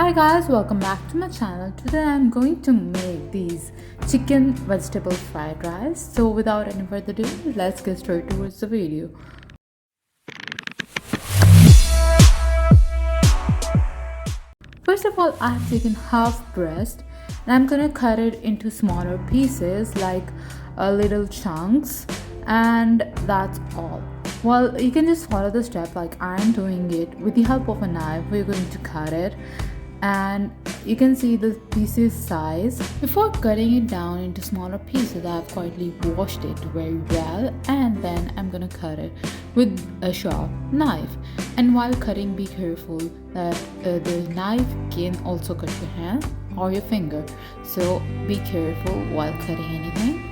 Hi guys, welcome back to my channel. Today I'm going to make these chicken vegetable fried rice. So without any further ado, let's get straight towards the video. First of all, I have taken half breast and I'm gonna cut it into smaller pieces like little chunks, and that's all. Well, you can just follow the step like I'm doing it. With the help of a knife, we're going to cut it, and you can see the pieces size. Before cutting it down into smaller pieces, I've quietly washed it very well, and then I'm gonna cut it with a sharp knife. And while cutting, be careful that the knife can also cut your hand or your finger, so be careful while cutting anything.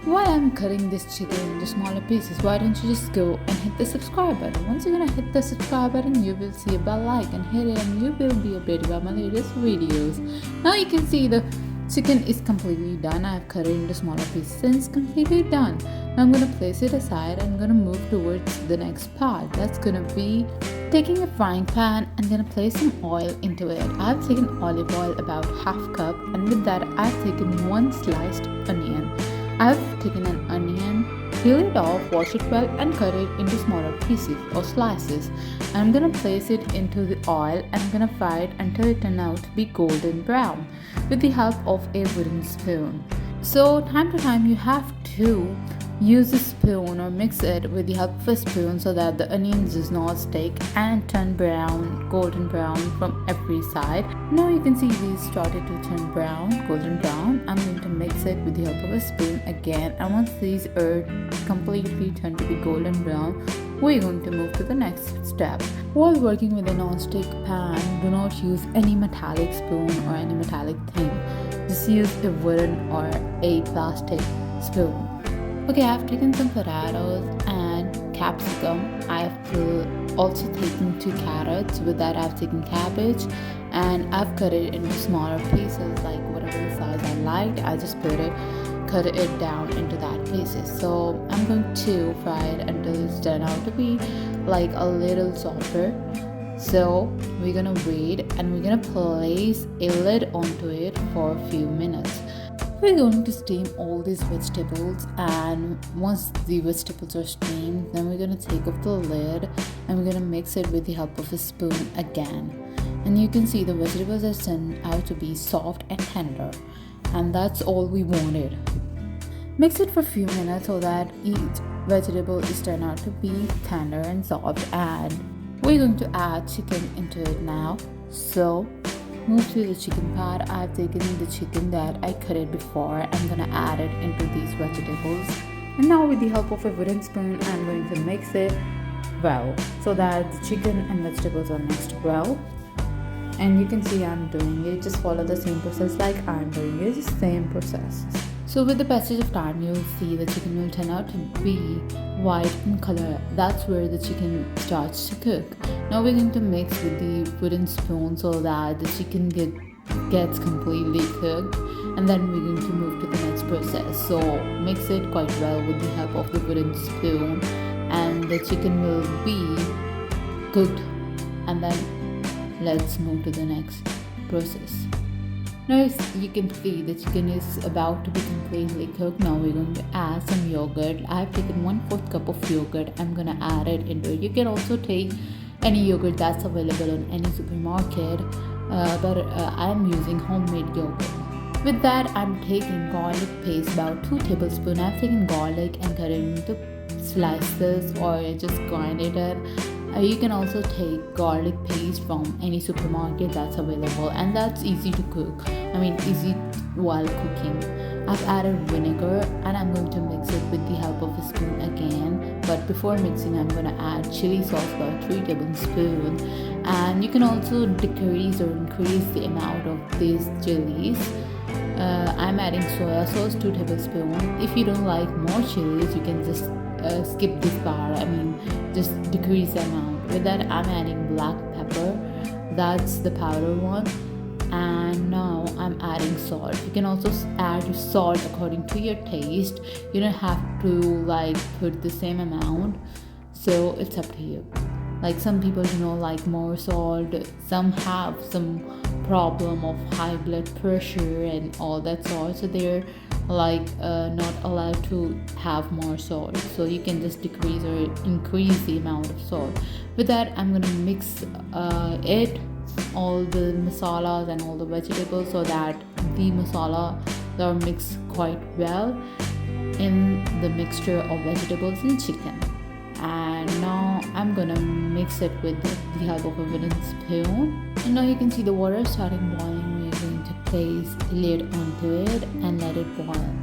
While I'm cutting this chicken into smaller pieces, why don't you just go and hit the subscribe button. Once you're gonna hit the subscribe button, you will see a bell icon. Hit it and you will be updated about my latest videos. Now you can see the chicken is completely done. I've cut it into smaller pieces and it's completely done. Now I'm gonna place it aside and I'm gonna move towards the next part. That's gonna be taking a frying pan and gonna place some oil into it. I've taken olive oil about half cup, and with that I've taken one sliced onion. I've taken an onion, peel it off, wash it well, and cut it into smaller pieces or slices. I'm gonna place it into the oil and I'm gonna fry it until it turns out to be golden brown with the help of a wooden spoon. So time to time you have to use a spoon or mix it with the help of a spoon so that the onions does not stick and turn brown, golden brown from every side. Now you can see these started to turn brown, golden brown. I'm going to mix it with the help of a spoon again, and once these are completely turned to be golden brown, we're going to move to the next step. While working with a non-stick pan, do not use any metallic spoon or any metallic thing. Just use a wooden or a plastic spoon. Okay, I've taken some potatoes and capsicum. I've also taken 2 carrots. With that, I've taken cabbage and I've cut it into smaller pieces, like whatever size I liked. I just cut it down into that pieces. So I'm going to fry it until it's turned out to be like a little softer. So we're gonna wait and we're gonna place a lid onto it for a few minutes. We're going to steam all these vegetables, and once the vegetables are steamed, then we're going to take off the lid and we're going to mix it with the help of a spoon again. And you can see the vegetables are turned out to be soft and tender, and that's all we wanted. Mix it for a few minutes so that each vegetable is turned out to be tender and soft, and we're going to add chicken into it now. So move to the chicken pot. I've taken the chicken that I cut it before. I'm gonna add it into these vegetables, and now with the help of a wooden spoon I'm going to mix it well so that the chicken and vegetables are mixed well. And you can see I'm doing it. Just follow the same process like I'm doing it, just same process. So with the passage of time, you'll see the chicken will turn out to be white in color. That's where the chicken starts to cook. Now we're going to mix with the wooden spoon so that the chicken gets completely cooked, and then we're going to move to the next process. So mix it quite well with the help of the wooden spoon, and the chicken will be cooked, and then let's move to the next process. Now you can see the chicken is about to be completely cooked. Now we're going to add some yogurt. I've taken 1/4 cup of yogurt. I'm gonna add it into it. You can also take any yogurt that's available on any supermarket, but I'm using homemade yogurt. With that, I'm taking garlic paste, about 2 tablespoons. I've taken garlic and cut it into slices or just grind it up. You can also take garlic paste from any supermarket that's available, and that's easy to cook. Easy while cooking. I've added vinegar and I'm going to mix it with the help of a spoon again. But before mixing, I'm going to add chili sauce, about 3 tablespoons. And you can also decrease or increase the amount of these chilies. I'm adding soya sauce, 2 tablespoons. If you don't like more chilies, you can just skip this part. Just decrease the amount. With that, I'm adding black pepper. That's the powder one. And now I'm adding salt. You can also add your salt according to your taste. You don't have to put the same amount, so it's up to you. Like some people like more salt, some have some problem of high blood pressure and all that sort, so they're like not allowed to have more salt, so you can just decrease or increase the amount of salt. With that, I'm gonna mix it all the masalas and all the vegetables so that the masala are mixed quite well in the mixture of vegetables and chicken. And now I'm gonna mix it with the help of a wooden spoon. And now you can see the water starting boiling. We're going to place the lid onto it and let it boil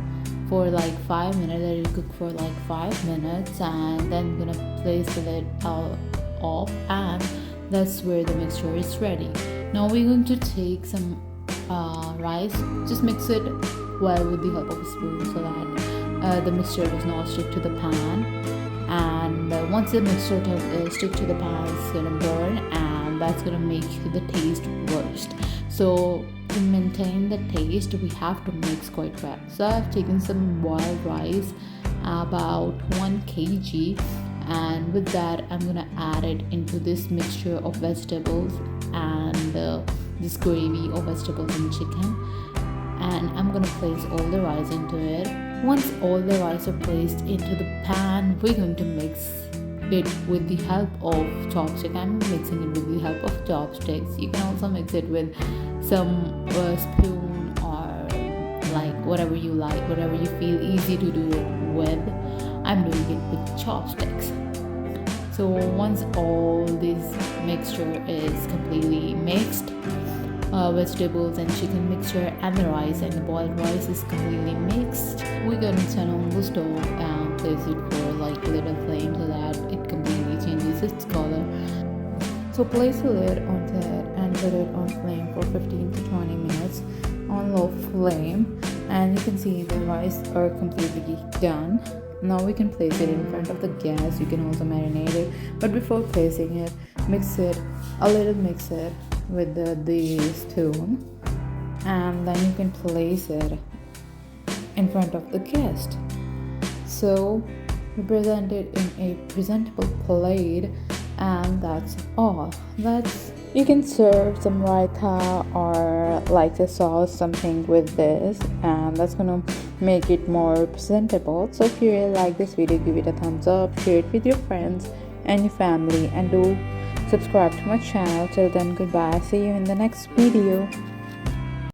for like 5 minutes. Let it cook for like 5 minutes, and then I'm gonna place the lid off, and that's where the mixture is ready. Now we're going to take some rice, just mix it well with the help of a spoon so that the mixture does not stick to the pan. And once the mixture stick to the pan, it's gonna burn, and that's gonna make the taste worse. So to maintain the taste, we have to mix quite well. So I've taken some boiled rice, about 1 kg, and with that I'm gonna add it into this mixture of vegetables and this gravy of vegetables and chicken, and I'm gonna place all the rice into it. Once all the rice are placed into the pan, we're going to mix it with the help of chopsticks. I'm mixing it with the help of chopsticks. You can also mix it with some spoon or like whatever you like, whatever you feel easy to do it with. I'm doing it with chopsticks. So once all this mixture is completely mixed, vegetables and chicken mixture and the rice and the boiled rice is completely mixed, we're gonna turn on the stove and place it for like little flame so that it completely changes its color. So place the lid onto it and put it on flame for 15 to 20 minutes on low flame, and you can see the rice are completely done. Now we can place it in front of the gas. You can also marinate it, but before placing it, mix it with the spoon, and then you can place it in front of the guest. So you present it in a presentable plate, and that's all. You can serve some raita or like a sauce, something with this, and that's gonna make it more presentable. So if you really like this video, give it a thumbs up, share it with your friends and your family, and do subscribe to my channel. Till then, goodbye. See you in the next video.